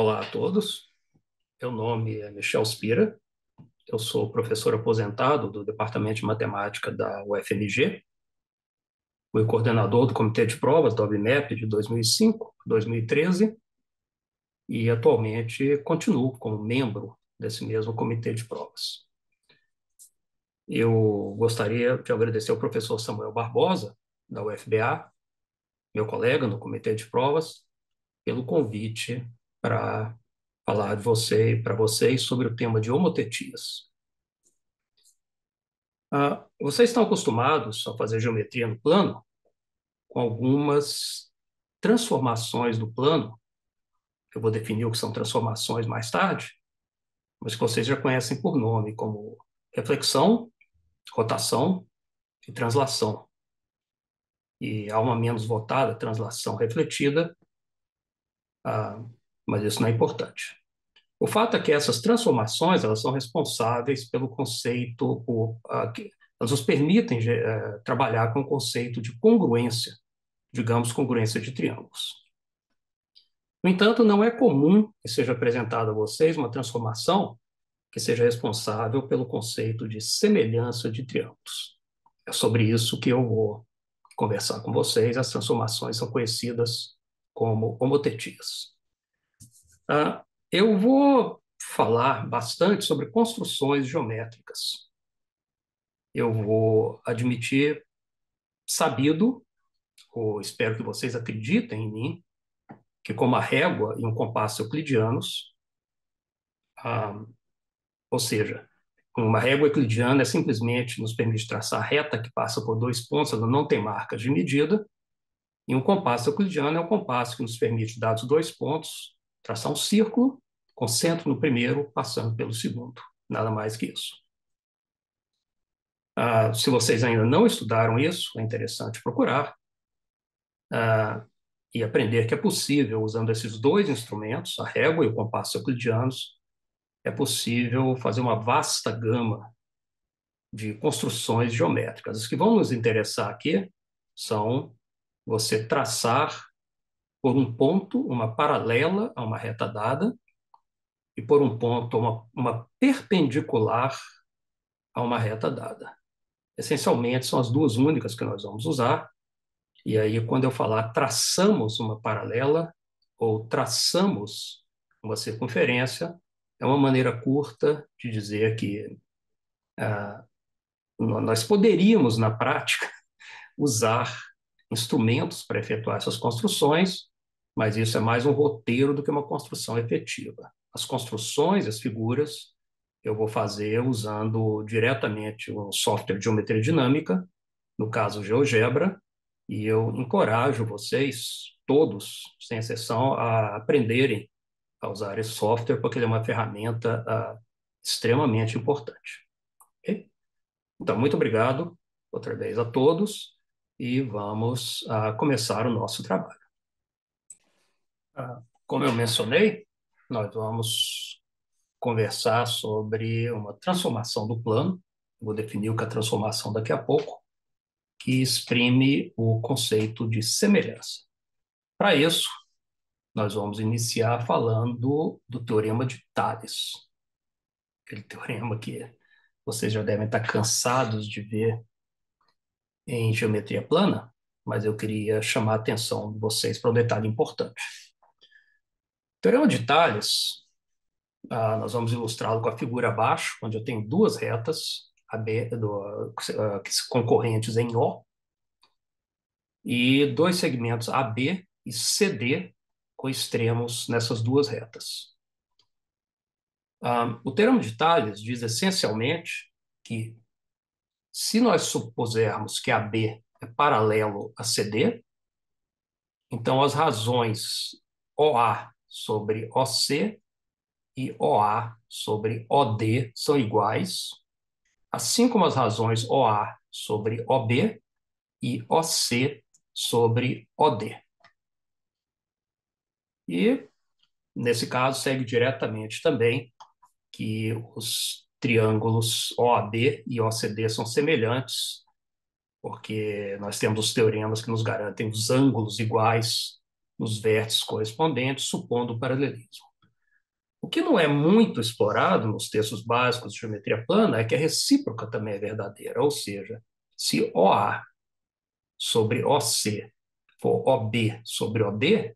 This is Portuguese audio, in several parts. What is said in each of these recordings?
Olá a todos, meu nome é Michel Spira, eu sou professor aposentado do Departamento de Matemática da UFMG, fui coordenador do Comitê de Provas da OBMEP de 2005 a 2013 e atualmente continuo como membro desse mesmo Comitê de Provas. Eu gostaria de agradecer ao professor Samuel Barbosa, da UFBA, meu colega no Comitê de Provas, pelo convite para falar para vocês sobre o tema de homotetias. Vocês estão acostumados a fazer geometria no plano, com algumas transformações do plano, que eu vou definir o que são transformações mais tarde, mas que vocês já conhecem por nome, como reflexão, rotação e translação. E há uma menos votada, translação refletida, mas isso não é importante. O fato é que essas transformações elas são responsáveis pelo conceito, elas nos permitem trabalhar com o conceito de congruência, digamos, congruência de triângulos. No entanto, não é comum que seja apresentada a vocês uma transformação que seja responsável pelo conceito de semelhança de triângulos. É sobre isso que eu vou conversar com vocês. As transformações são conhecidas como homotetias. Eu vou falar bastante sobre construções geométricas. Eu vou admitir, sabido, ou espero que vocês acreditem em mim, que como a régua e um compasso euclidianos, ah, ou seja, uma régua euclidiana é simplesmente nos permite traçar a reta que passa por dois pontos, ela não tem marcas de medida, e um compasso euclidiano é um compasso que nos permite, dados dois pontos, traçar um círculo, com centro no primeiro, passando pelo segundo, nada mais que isso. Se vocês ainda não estudaram isso, é interessante procurar e aprender que é possível, usando esses dois instrumentos, a régua e o compasso euclidianos, é possível fazer uma vasta gama de construções geométricas. As que vão nos interessar aqui são você traçar por um ponto uma paralela a uma reta dada e por um ponto uma perpendicular a uma reta dada. Essencialmente, são as duas únicas que nós vamos usar. E aí, quando eu falar traçamos uma paralela ou traçamos uma circunferência, é uma maneira curta de dizer que nós poderíamos, na prática, usar instrumentos para efetuar essas construções, mas isso é mais um roteiro do que uma construção efetiva. As construções, as figuras, eu vou fazer usando diretamente o software de geometria dinâmica, no caso GeoGebra, e eu encorajo vocês, todos, sem exceção, a aprenderem a usar esse software, porque ele é uma ferramenta extremamente importante. Okay? Então, muito obrigado outra vez a todos e vamos começar o nosso trabalho. Como eu mencionei, nós vamos conversar sobre uma transformação do plano. Vou definir o que é transformação daqui a pouco, que exprime o conceito de semelhança. Para isso, nós vamos iniciar falando do teorema de Tales, aquele teorema que vocês já devem estar cansados de ver em geometria plana, mas eu queria chamar a atenção de vocês para um detalhe importante. O teorema de Tales, nós vamos ilustrá-lo com a figura abaixo, onde eu tenho duas retas concorrentes em O, e dois segmentos AB e CD com extremos nessas duas retas. O teorema de Tales diz essencialmente que, se nós supusermos que AB é paralelo a CD, então as razões OA sobre OC e OA sobre OD são iguais, assim como as razões OA sobre OB e OC sobre OD. E, nesse caso, segue diretamente também que os triângulos OAB e OCD são semelhantes, porque nós temos os teoremas que nos garantem os ângulos iguais nos vértices correspondentes, supondo o paralelismo. O que não é muito explorado nos textos básicos de geometria plana é que a recíproca também é verdadeira, ou seja, se OA sobre OC for OB sobre OD,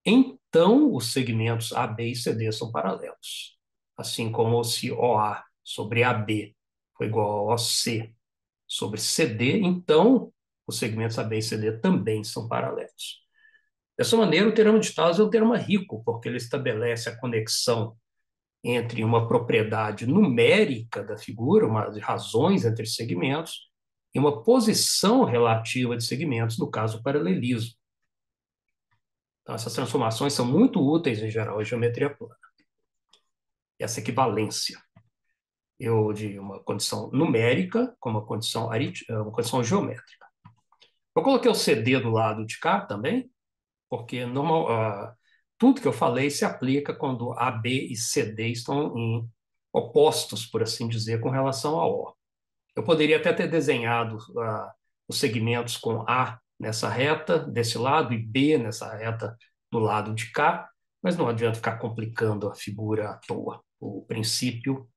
então os segmentos AB e CD são paralelos. Assim como se OA sobre AB for igual a OC sobre CD, então os segmentos AB e CD também são paralelos. Dessa maneira, o teorema de Tales é um teorema rico, porque ele estabelece a conexão entre uma propriedade numérica da figura, umas razões entre segmentos, e uma posição relativa de segmentos, no caso, o paralelismo. Então, essas transformações são muito úteis, em geral, em geometria plana. Essa equivalência de uma condição numérica com uma condição geométrica. Eu coloquei o CD do lado de cá também, porque tudo que eu falei se aplica quando AB e CD estão em opostos, por assim dizer, com relação a O. Eu poderia até ter desenhado os segmentos com A nessa reta desse lado e B nessa reta do lado de cá, mas não adianta ficar complicando a figura à toa. O princípio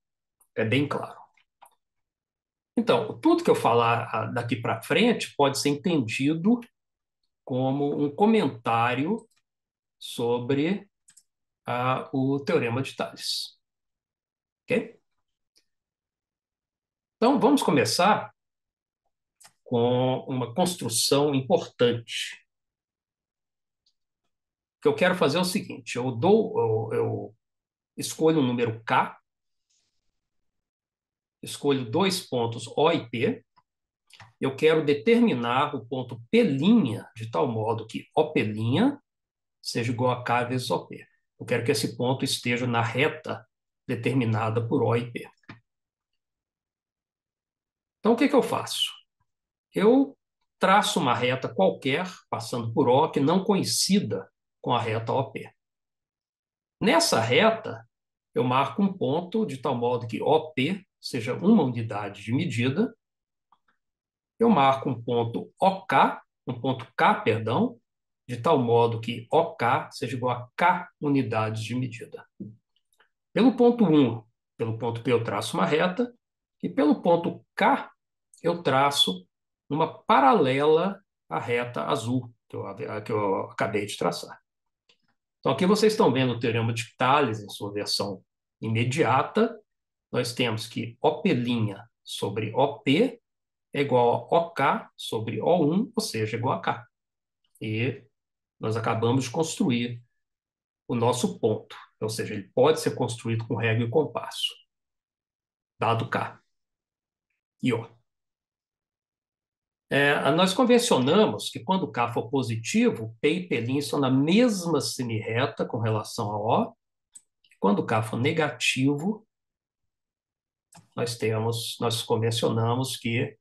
é bem claro. Então, tudo que eu falar daqui para frente pode ser entendido como um comentário sobre o Teorema de Tales. Ok? Então, vamos começar com uma construção importante. O que eu quero fazer é o seguinte: eu escolho um número K, escolho dois pontos O e P, eu quero determinar o ponto P' de tal modo que OP' seja igual a K vezes OP. Eu quero que esse ponto esteja na reta determinada por O e P. Então, o que eu faço? Eu traço uma reta qualquer, passando por O, que não coincida com a reta OP. Nessa reta, eu marco um ponto de tal modo que OP seja uma unidade de medida. Eu marco um ponto OK, um ponto K, perdão, de tal modo que OK seja igual a K unidades de medida. Pelo ponto 1, pelo ponto P eu traço uma reta, e pelo ponto K eu traço uma paralela à reta azul que eu acabei de traçar. Então, aqui vocês estão vendo o teorema de Tales em sua versão imediata. Nós temos que OP' sobre OP é igual a OK sobre O1, ou seja, igual a K. E nós acabamos de construir o nosso ponto, ou seja, ele pode ser construído com régua e compasso, dado K e O. Nós convencionamos que quando K for positivo, P e P' estão na mesma semirreta com relação a O. Quando K for negativo, nós convencionamos que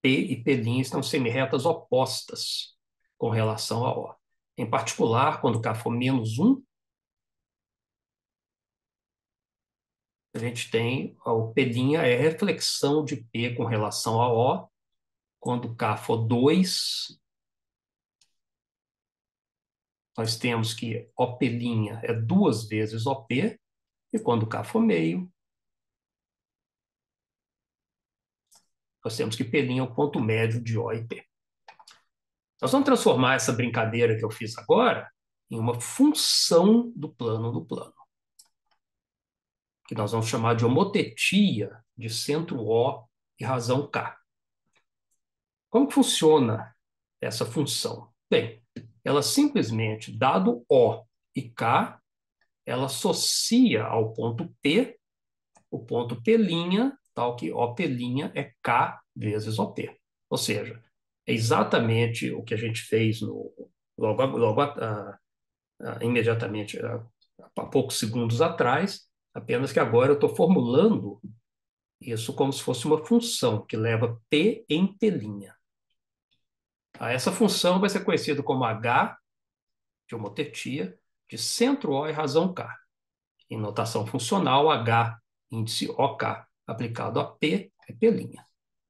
P e P' estão semirretas opostas com relação a O. Em particular, quando K for -1, a gente tem o P' é reflexão de P com relação a O. Quando K for 2, nós temos que OP' é 2 vezes OP, e quando K for meio, nós temos que P' é o ponto médio de O e P. Nós vamos transformar essa brincadeira que eu fiz agora em uma função do plano do plano, que nós vamos chamar de homotetia de centro O e razão K. Como que funciona essa função? Bem, ela simplesmente, dado O e K, ela associa ao ponto P o ponto P', tal que OP' é K vezes OP. Ou seja, é exatamente o que a gente fez logo imediatamente, há poucos segundos atrás, apenas que agora eu estou formulando isso como se fosse uma função que leva P em P'. Essa função vai ser conhecida como H, de homotetia, de centro O e razão K. Em notação funcional, H, índice OK, aplicado a P, é P'.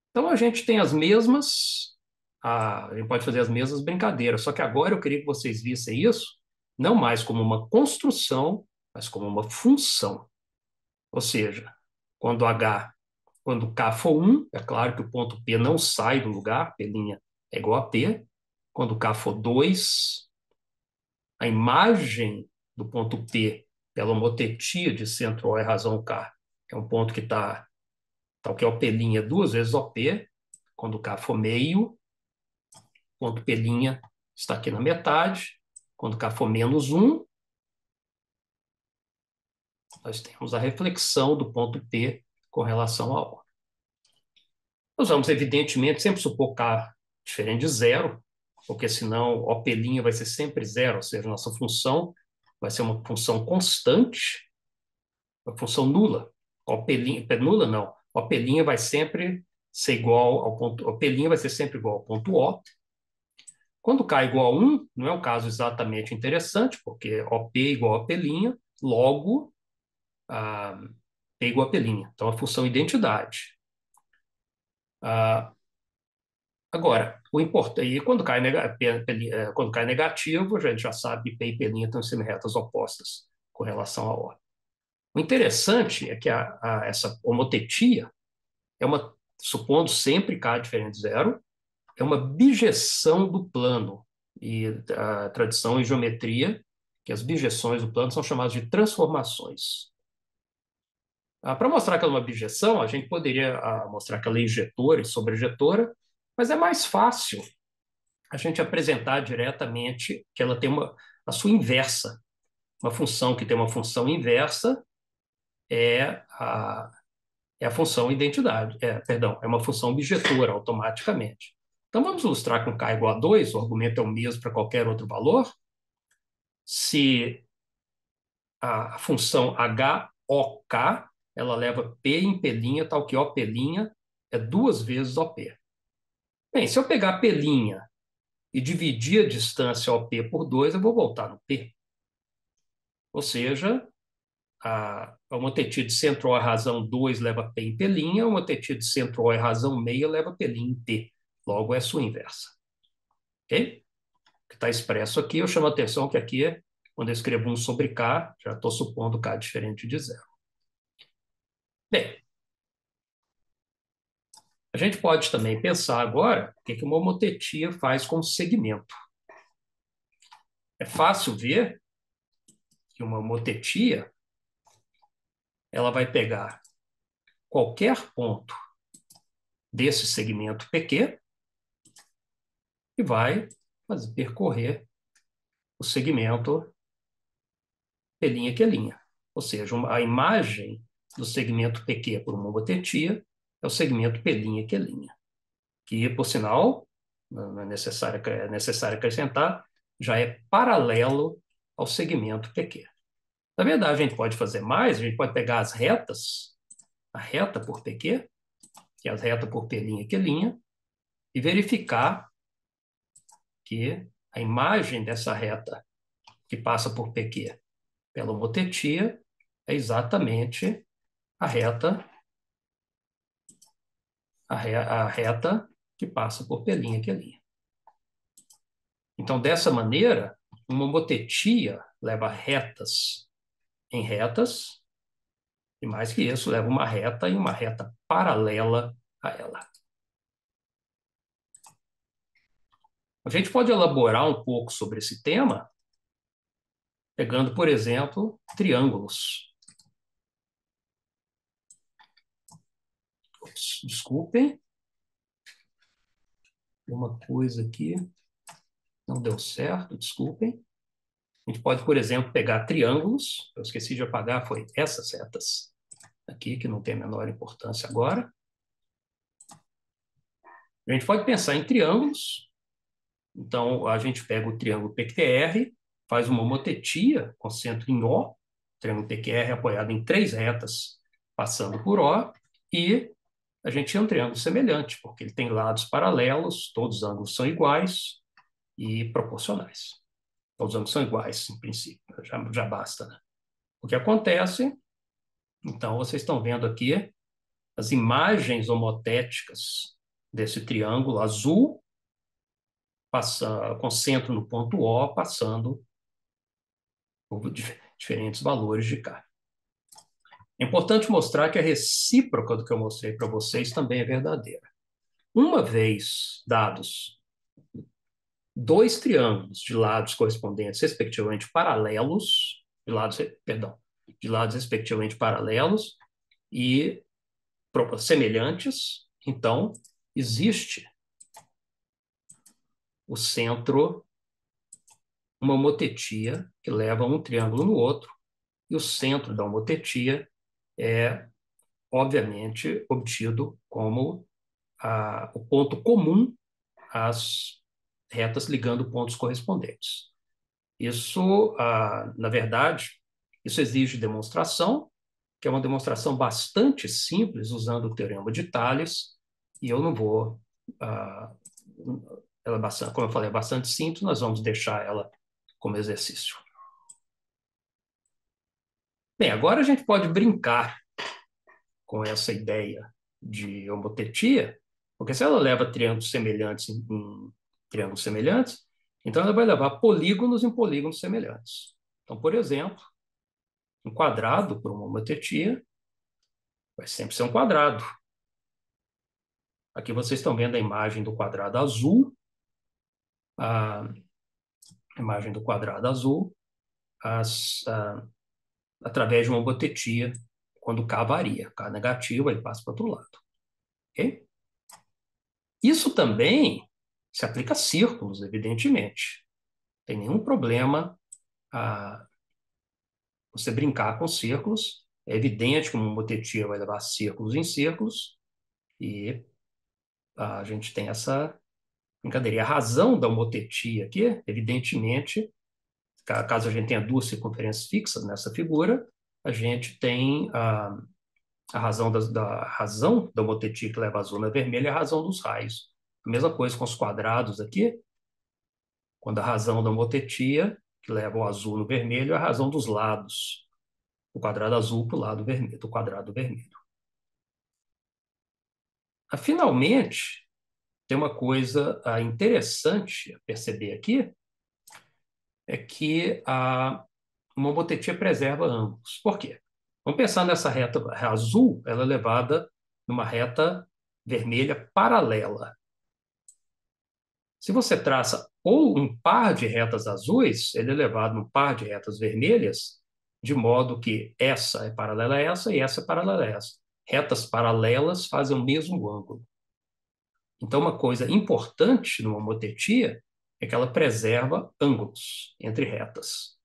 Então, a gente tem as mesmas a gente pode fazer as mesmas brincadeiras, só que agora eu queria que vocês vissem isso não mais como uma construção, mas como uma função. Ou seja, quando quando K for 1, é claro que o ponto P não sai do lugar, P' é igual a P. Quando K for 2, a imagem do ponto P pela homotetia de centro O é razão K é um ponto que está o que é o P' duas vezes OP. Quando K for meio, ponto P' está aqui na metade. Quando K for menos 1, nós temos a reflexão do ponto P com relação a O. Nós vamos, evidentemente, sempre supor K diferente de zero, porque senão OP' vai ser sempre zero, ou seja, nossa função vai ser uma função constante, uma função nula. OP', nula não, OP' vai sempre ser igual ao ponto, OP' vai ser sempre igual ao ponto O. Quando K é igual a 1, não é um caso exatamente interessante, porque OP é igual a OP', logo P igual a P'. Então, a função identidade. Agora, o importante, e quando cai negativo, a gente já sabe que P e P' estão sendo retas opostas com relação a O. O interessante é que essa homotetia é uma, supondo sempre K diferente de zero, é uma bijeção do plano. E a tradição em geometria, que as bijeções do plano são chamadas de transformações. Para mostrar que ela é uma bijeção, a gente poderia mostrar que ela é injetora e sobrejetora, mas é mais fácil a gente apresentar diretamente que ela tem a sua inversa. Uma função que tem uma função inversa é a função identidade, perdão, é uma função bijetora automaticamente. Então vamos ilustrar com K igual a 2, o argumento é o mesmo para qualquer outro valor. Se a função HOK, ela leva P em P', tal que OP' é duas vezes OP. Bem, se eu pegar P' e dividir a distância OP por 2, eu vou voltar no P. Ou seja, uma tetia de centro O é razão 2 leva P em P', uma tetia de centro O é razão meia leva P' em P. Logo, é sua inversa. Ok? O que está expresso aqui, eu chamo a atenção que aqui, quando eu escrevo 1 sobre K, já estou supondo K diferente de zero. Bem, a gente pode também pensar agora o que uma homotetia faz com o segmento. É fácil ver que uma homotetia ela vai pegar qualquer ponto desse segmento PQ e vai percorrer o segmento P', ou seja, a imagem do segmento PQ por uma homotetia é o segmento P', que, por sinal, não é necessário acrescentar, já é paralelo ao segmento PQ. Na verdade, a gente pode fazer mais, a gente pode pegar as retas, a reta por PQ, que é a reta por P', e verificar que a imagem dessa reta que passa por PQ pela homotetia é exatamente a reta, a reta que passa por P'. Então, dessa maneira, uma homotetia leva retas em retas, e mais que isso, leva uma reta e uma reta paralela a ela. A gente pode elaborar um pouco sobre esse tema, pegando, por exemplo, triângulos. Ups, desculpem. Uma coisa aqui não deu certo, desculpem. A gente pode, por exemplo, pegar triângulos. Eu esqueci de apagar, foi essas setas aqui, que não tem a menor importância agora. A gente pode pensar em triângulos. Então, a gente pega o triângulo PQR, faz uma homotetia com centro em O, o triângulo PQR é apoiado em 3 retas passando por O, e a gente tem um triângulo semelhante, porque ele tem lados paralelos, todos os ângulos são iguais e proporcionais. Todos os ângulos são iguais, em princípio, já basta, né? O que acontece, então, vocês estão vendo aqui as imagens homotéticas desse triângulo azul concentro no ponto O, passando por diferentes valores de K. É importante mostrar que a recíproca do que eu mostrei para vocês também é verdadeira. Uma vez dados dois triângulos de lados correspondentes, respectivamente paralelos, de lados respectivamente paralelos e semelhantes, então existe o centro, uma homotetia que leva um triângulo no outro, e o centro da homotetia é, obviamente, obtido como o ponto comum às retas ligando pontos correspondentes. Isso, na verdade, isso exige demonstração, que é uma demonstração bastante simples, usando o teorema de Tales, e eu não vou. Ela é bastante, como eu falei, é bastante simples, nós vamos deixar ela como exercício. Bem, agora a gente pode brincar com essa ideia de homotetia, porque se ela leva triângulos semelhantes em triângulos semelhantes, então ela vai levar polígonos em polígonos semelhantes. Então, por exemplo, um quadrado por uma homotetia vai sempre ser um quadrado. Aqui vocês estão vendo a imagem do quadrado azul, a imagem do quadrado azul, através de uma homotetia, quando K varia. K negativo, ele passa para o outro lado. Okay? Isso também se aplica a círculos, evidentemente. Não tem nenhum problema você brincar com círculos. É evidente que uma homotetia vai levar círculos em círculos, e a gente tem essa brincadeira. E a razão da homotetia aqui, evidentemente, caso a gente tenha duas circunferências fixas nessa figura, a gente tem a razão razão da homotetia que leva a zona vermelha é a razão dos raios. A mesma coisa com os quadrados aqui, quando a razão da homotetia, que leva o azul no vermelho, é a razão dos lados. O quadrado azul para o lado vermelho, do quadrado vermelho. Finalmente, tem uma coisa interessante a perceber aqui, é que uma homotetia preserva ângulos. Por quê? Vamos pensar nessa reta azul, ela é levada numa reta vermelha paralela. Se você traça ou um par de retas azuis, ele é levado num par de retas vermelhas, de modo que essa é paralela a essa e essa é paralela a essa. Retas paralelas fazem o mesmo ângulo. Então, uma coisa importante numa homotetia é que ela preserva ângulos entre retas.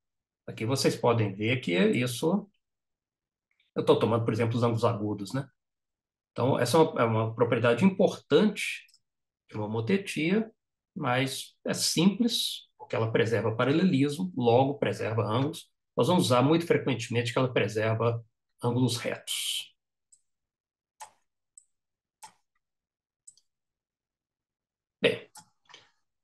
Aqui vocês podem ver que isso... Eu estou tomando, por exemplo, os ângulos agudos, né? Então, essa é uma propriedade importante de uma homotetia, mas é simples, porque ela preserva paralelismo, logo preserva ângulos. Nós vamos usar muito frequentemente que ela preserva ângulos retos. Bem,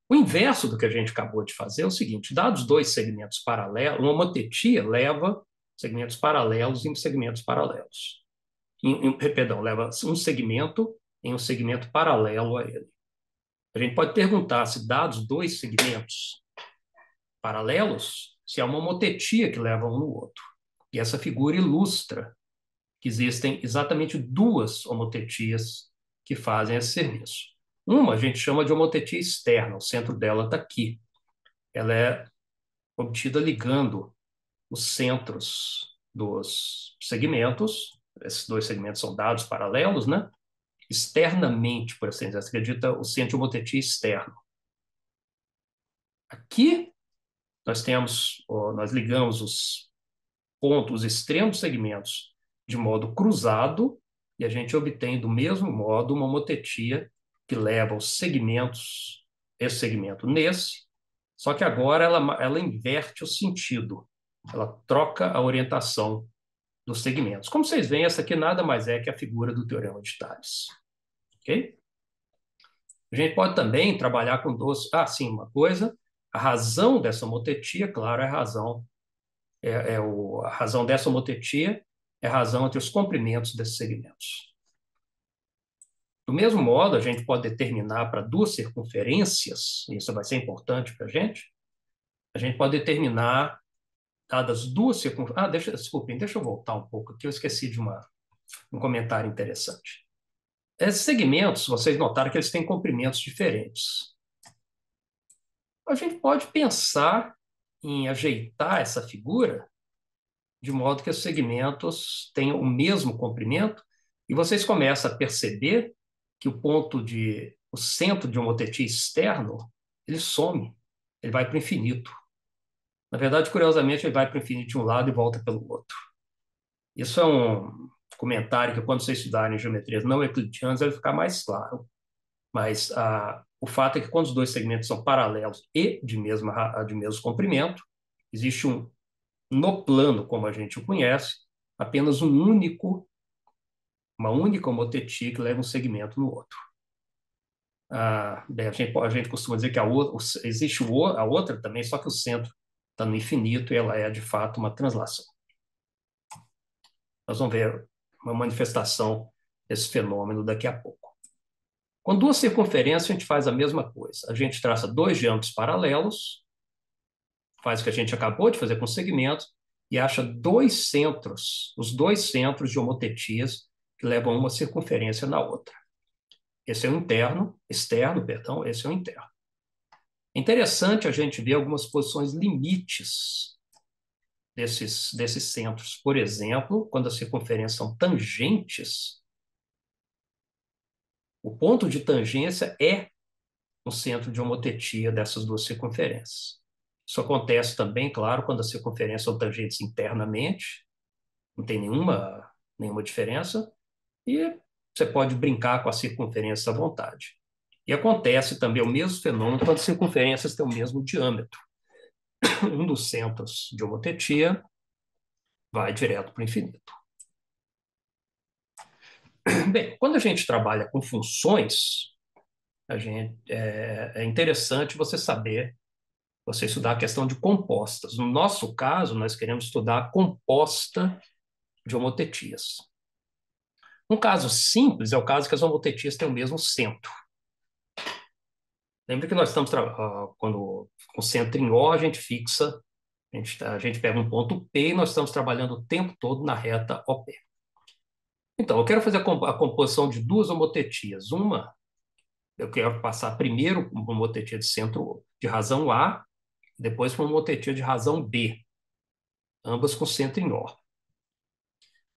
o inverso do que a gente acabou de fazer é o seguinte: dados dois segmentos paralelos, uma homotetia leva segmentos paralelos em segmentos paralelos. Perdão, leva um segmento em um segmento paralelo a ele. A gente pode perguntar se dados dois segmentos paralelos, se há uma homotetia que leva um no outro. E essa figura ilustra que existem exatamente duas homotetias que fazem esse serviço. Uma a gente chama de homotetia externa, o centro dela está aqui. Ela é obtida ligando os centros dos segmentos, esses dois segmentos são dados paralelos, né? Externamente, por assim dizer, se acredita o centro de homotetia externo. Aqui nós ligamos os pontos, os extremos segmentos de modo cruzado, e a gente obtém do mesmo modo uma homotetia que leva os segmentos, esse segmento nesse, só que agora ela inverte o sentido, ela troca a orientação dos segmentos. Como vocês veem, essa aqui nada mais é que a figura do teorema de Tales. Ok? A gente pode também trabalhar com dois... sim, uma coisa, a razão dessa homotetia, claro, é a razão a razão dessa homotetia é a razão entre os comprimentos desses segmentos. Do mesmo modo, a gente pode determinar para duas circunferências, isso vai ser importante para a gente pode determinar, dadas duas circunferências. Desculpem, deixa eu voltar um pouco aqui, eu esqueci de um comentário interessante. Esses segmentos, vocês notaram que eles têm comprimentos diferentes. A gente pode pensar em ajeitar essa figura de modo que os segmentos tenham o mesmo comprimento e vocês começam a perceber que o centro de um motetia externo, ele some, ele vai para o infinito. Na verdade, curiosamente, ele vai para o infinito de um lado e volta pelo outro. Isso é um comentário que, quando vocês estudarem geometrias não euclidianas, vai ficar mais claro. Mas o fato é que, quando os dois segmentos são paralelos e de mesmo comprimento, existe no plano, como a gente o conhece, apenas uma única motetia que leva um segmento no outro. Bem, a gente costuma dizer que existe a outra também, só que o centro está no infinito e ela é, de fato, uma translação. Nós vamos ver uma manifestação desse fenômeno daqui a pouco. Com duas circunferências, a gente faz a mesma coisa. A gente traça dois diâmetros paralelos, faz o que a gente acabou de fazer com segmentos, e acha os dois centros de homotetias que levam uma circunferência na outra. Esse é o externo, perdão, esse é o interno. É interessante a gente ver algumas posições limites desses centros. Por exemplo, quando as circunferências são tangentes, o ponto de tangência é o centro de homotetia dessas duas circunferências. Isso acontece também, claro, quando as circunferências são tangentes internamente, não tem nenhuma diferença, e você pode brincar com a circunferência à vontade. E acontece também o mesmo fenômeno quando as circunferências têm o mesmo diâmetro. Um dos centros de homotetia vai direto para o infinito. Bem, quando a gente trabalha com funções, é interessante você estudar a questão de compostas. No nosso caso, nós queremos estudar a composta de homotetias. Um caso simples é o caso que as homotetias têm o mesmo centro. Lembra que nós estamos, quando com centro em O, a gente fixa, a gente pega um ponto P e nós estamos trabalhando o tempo todo na reta OP. Então, eu quero fazer a composição de duas homotetias. Eu quero passar primeiro uma homotetia de centro de razão A, depois para uma homotetia de razão B, ambas com centro em O.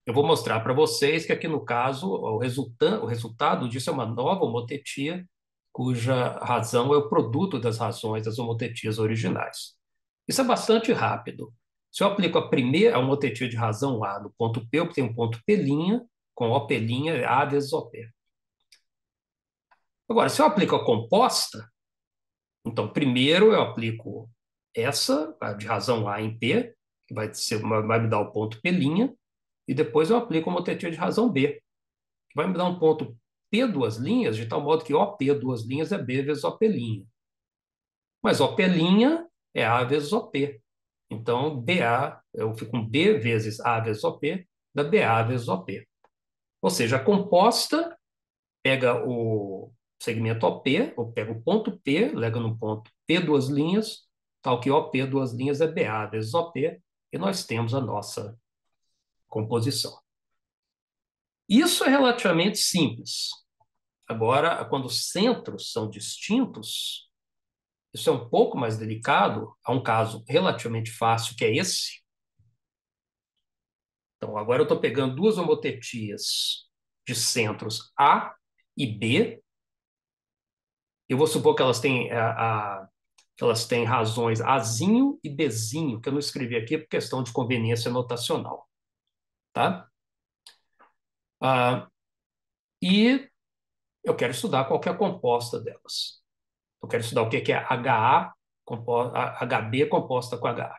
Eu vou mostrar para vocês que aqui no caso o resultado disso é uma nova homotetia, cuja razão é o produto das razões das homotetias originais. Isso é bastante rápido. Se eu aplico a homotetia de razão A no ponto P, eu tenho um ponto P', com OP', A vezes OP. Agora, se eu aplico a composta, então primeiro eu aplico essa, a de razão A em P, que vai me dar o ponto P', e depois eu aplico a homotetia de razão B, que vai me dar um ponto P duas linhas, de tal modo que OP duas linhas é B vezes OP'. Mas OP' é A vezes OP. Então, BA, eu fico com B vezes A vezes OP, dá BA vezes OP. Ou seja, a composta pega o segmento OP, ou pega o ponto P, lega no ponto P duas linhas, tal que OP duas linhas é BA vezes OP, e nós temos a nossa composição. Isso é relativamente simples. Agora, quando os centros são distintos, isso é um pouco mais delicado. Há um caso relativamente fácil, que é esse. Então, agora eu estou pegando duas homotetias de centros A e B. Eu vou supor que elas têm razões Azinho e Bzinho, que eu não escrevi aqui por questão de conveniência notacional. Tá? E eu quero estudar qual que é a composta delas. Eu quero estudar o que é HB composta com HA.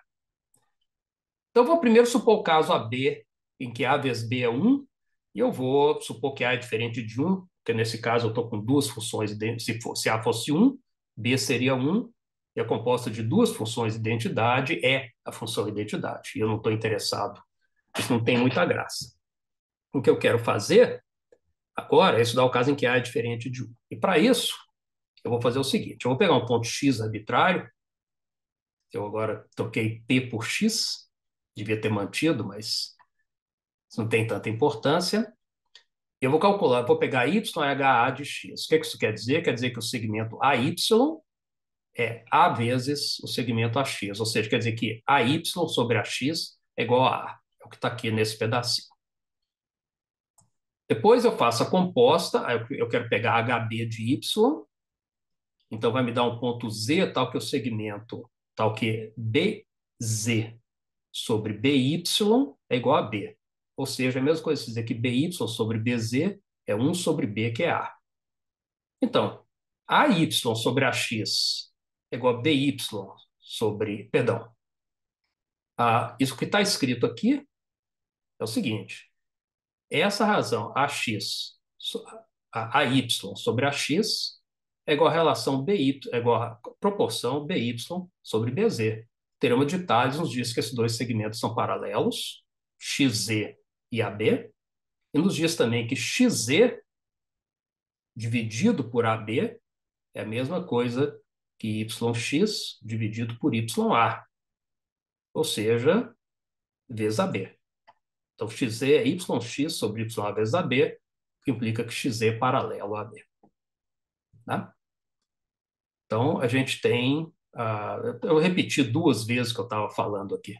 Então, eu vou primeiro supor o caso AB, em que A vezes B é 1, e eu vou supor que A é diferente de 1, porque nesse caso eu estou com duas funções, se A fosse 1, B seria 1, e a composta de duas funções de identidade é a função identidade. E eu não estou interessado, isso não tem muita graça. O que eu quero fazer Agora, isso dá o caso em que A é diferente de 1. E para isso, eu vou fazer o seguinte: eu vou pegar um ponto x arbitrário, eu agora troquei P por x, devia ter mantido, mas isso não tem tanta importância. Eu vou calcular, vou pegar y HA de x. O que isso quer dizer? Quer dizer que o segmento AY é A vezes o segmento AX, ou seja, quer dizer que AY sobre AX é igual a A. É o que está aqui nesse pedacinho. Depois eu faço a composta, aí eu quero pegar HB de Y, então vai me dar um ponto Z, tal que o segmento, tal que BZ sobre BY é igual a B. Ou seja, é a mesma coisa que dizer que BY sobre BZ é 1 sobre B, que é A. Então, AY sobre AX é igual a BY sobre, perdão, isso que está escrito aqui é o seguinte: essa razão AX, AY sobre AX é igual a relação BY, é igual a proporção BY sobre BZ. Teremos detalhes nos dias que esses dois segmentos são paralelos, XZ e AB, e nos dias também que XZ dividido por AB é a mesma coisa que YX dividido por YA, ou seja, vezes AB. Então, XZ é YX sobre YA vezes AB, que implica que XZ é paralelo a AB. Tá? Então, a gente tem. Eu repeti duas vezes o que eu estava falando aqui.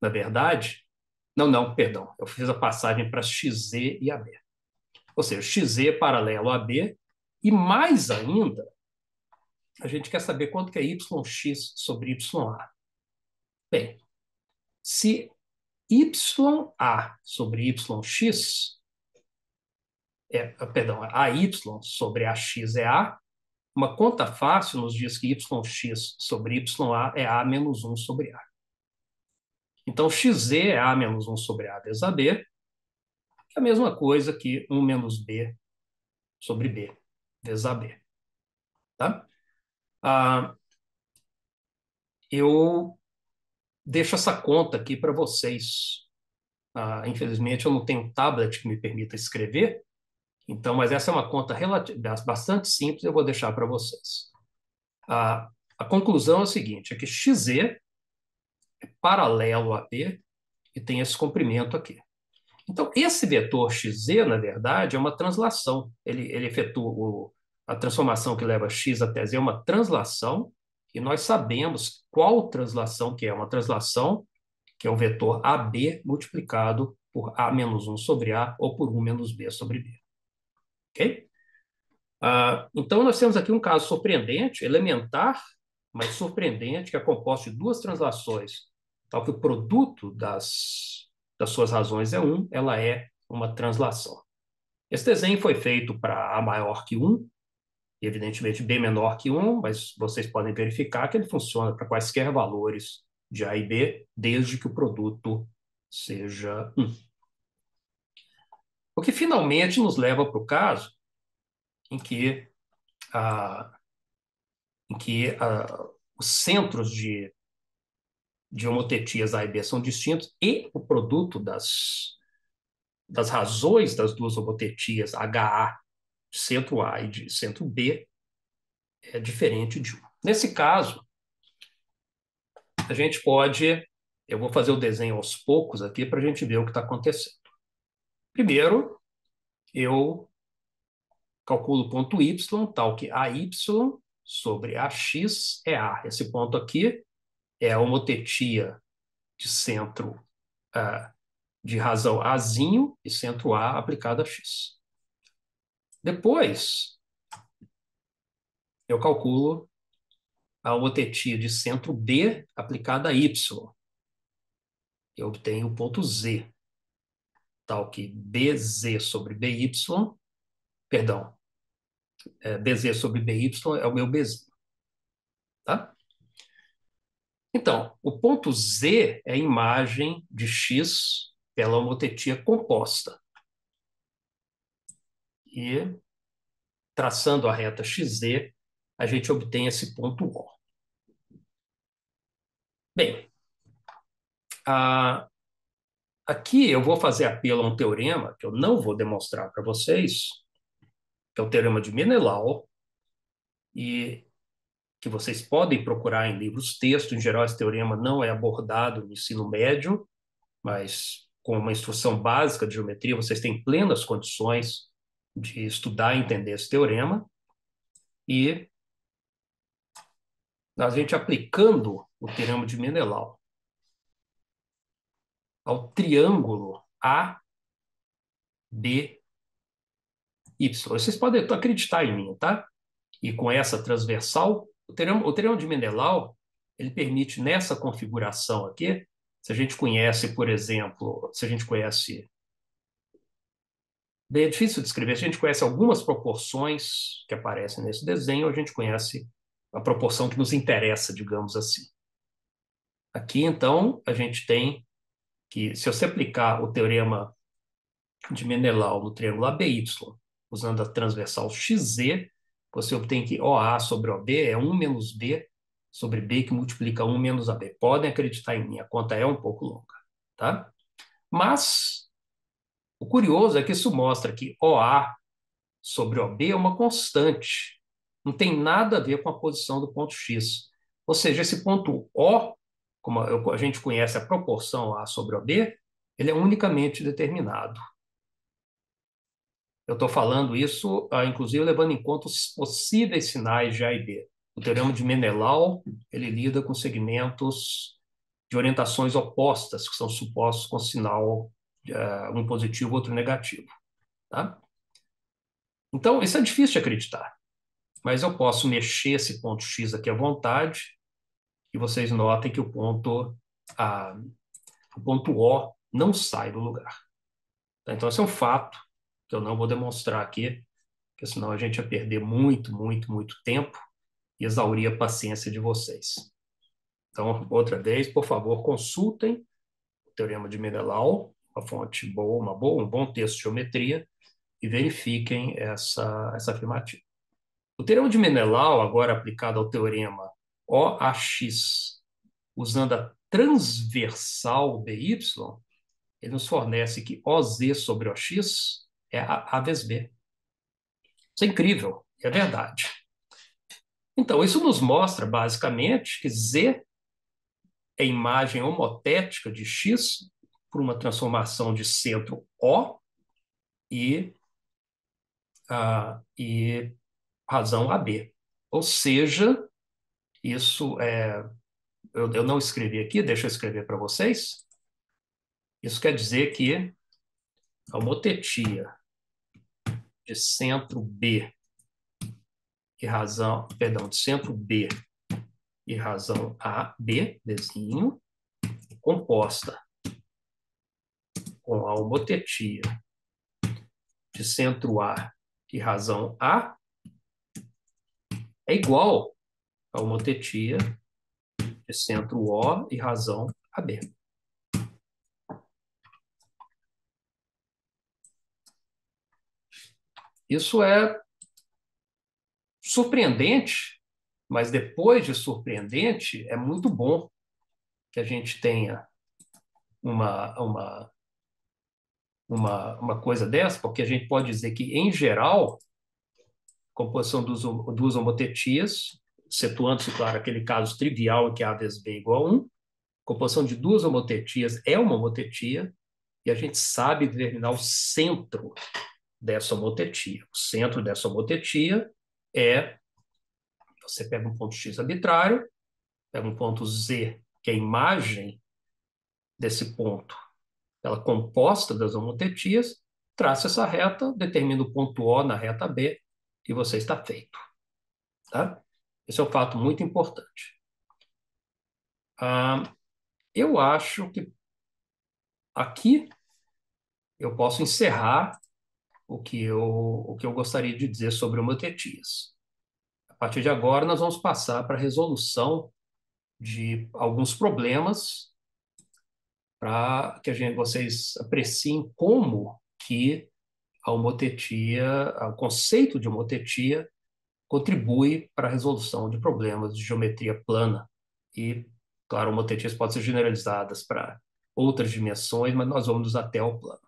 Na verdade, não, perdão. Eu fiz a passagem para XZ e AB. Ou seja, XZ é paralelo a AB, e mais ainda, a gente quer saber quanto que é YX sobre YA. Bem, se YA sobre YX, perdão, AY sobre AX é A, uma conta fácil nos dias que YX sobre YA é A menos 1 sobre A. Então, XZ é A menos 1 sobre A vezes AB, que é a mesma coisa que 1 menos B sobre B vezes AB. Tá? Ah, eu deixo essa conta aqui para vocês. Infelizmente, eu não tenho um tablet que me permita escrever, então, mas essa é uma conta bastante simples, eu vou deixar para vocês. A conclusão é a seguinte: é que XZ é paralelo a B e tem esse comprimento aqui. Então, esse vetor XZ, na verdade, é uma translação. Ele efetua a transformação que leva x até z é uma translação, e nós sabemos qual translação que é. Uma translação que é o vetor AB multiplicado por A menos 1 sobre A ou por 1 menos B sobre B. Ok? Então, nós temos aqui um caso surpreendente, elementar, mas surpreendente, que é composto de duas translações, tal que o produto das suas razões é 1, ela é uma translação. Esse desenho foi feito para A maior que 1, e evidentemente B menor que 1, mas vocês podem verificar que ele funciona para quaisquer valores de A e B, desde que o produto seja 1. O que finalmente nos leva para o caso em que, ah, os centros de homotetias A e B são distintos e o produto das razões das duas homotetias HA de centro A e de centro B é diferente de 1. Nesse caso, a gente pode. Eu vou fazer o desenho aos poucos aqui para a gente ver o que está acontecendo. Primeiro, eu calculo o ponto y, tal que AY sobre AX é A. Esse ponto aqui é a homotetia de centro de razão Azinho e centro A aplicado a X. Depois, eu calculo a homotetia de centro B aplicada a Y. Eu obtenho o ponto Z, tal que BZ sobre BY, perdão, BZ sobre BY é o meu BZ. Tá? Então, o ponto Z é a imagem de X pela homotetia composta. E, traçando a reta XZ, a gente obtém esse ponto O. Bem, aqui eu vou fazer apelo a um teorema que eu não vou demonstrar para vocês, que é o Teorema de Menelau, e que vocês podem procurar em livros texto. Em geral, esse teorema não é abordado no ensino médio, mas com uma instrução básica de geometria, vocês têm plenas condições de estudar e entender esse teorema. E a gente aplicando o teorema de Menelau ao triângulo ABY. Vocês podem acreditar em mim, tá? E com essa transversal, o teorema de Menelau, ele permite nessa configuração aqui, se a gente conhece, por exemplo, se a gente conhece, bem, é difícil de descrever, se a gente conhece algumas proporções que aparecem nesse desenho, a gente conhece a proporção que nos interessa, digamos assim. Aqui, então, a gente tem que, se você aplicar o teorema de Menelau no triângulo ABY, usando a transversal XZ, você obtém que OA sobre OB é 1 menos B sobre B, que multiplica 1 menos AB. Podem acreditar em mim, a conta é um pouco longa, tá? Mas o curioso é que isso mostra que OA sobre OB é uma constante. Não tem nada a ver com a posição do ponto X. Ou seja, esse ponto O, como a gente conhece a proporção A sobre OB, ele é unicamente determinado. Eu estou falando isso, inclusive, levando em conta os possíveis sinais de A e B. O teorema de Menelau, ele lida com segmentos de orientações opostas, que são supostos com sinal um positivo, outro negativo. Tá? Então, isso é difícil de acreditar, mas eu posso mexer esse ponto X aqui à vontade e vocês notem que o ponto O não sai do lugar. Tá? Então, esse é um fato que eu não vou demonstrar aqui, porque senão a gente ia perder muito, muito, muito tempo e exaurir a paciência de vocês. Então, outra vez, por favor, consultem o Teorema de Menelau, uma fonte boa, um bom texto de geometria, e verifiquem essa afirmativa. O Teorema de Menelau, agora aplicado ao teorema OAX, usando a transversal BY, ele nos fornece que OZ sobre OX é A vezes B. Isso é incrível, é verdade. Então, isso nos mostra, basicamente, que Z é imagem homotética de X por uma transformação de centro O e razão AB. Ou seja, isso eu não escrevi aqui, deixa eu escrever para vocês. Isso quer dizer que a homotetia de centro B de centro B e razão AB, desenho, composta com a homotetia de centro A e razão A, é igual a homotetia de centro O e razão AB. Isso é surpreendente, mas depois de surpreendente, é muito bom que a gente tenha uma coisa dessa, porque a gente pode dizer que, em geral, a composição dos duas homotetias, excetuando-se, claro, aquele caso trivial em que A vezes B é igual a 1, a composição de duas homotetias é uma homotetia, e a gente sabe determinar o centro dessa homotetia. O centro dessa homotetia é, você pega um ponto X arbitrário, pega um ponto Z, que é a imagem desse ponto, ela composta das homotetias, traça essa reta, determina o ponto O na reta B, e você está feito. Tá? Esse é um fato muito importante. Eu acho que aqui eu posso encerrar o que eu gostaria de dizer sobre homotetias. A partir de agora, nós vamos passar para a resolução de alguns problemas para que vocês apreciem como que a homotetia, o conceito de homotetia contribui para a resolução de problemas de geometria plana. E, claro, homotetias podem ser generalizadas para outras dimensões, mas nós vamos até o plano.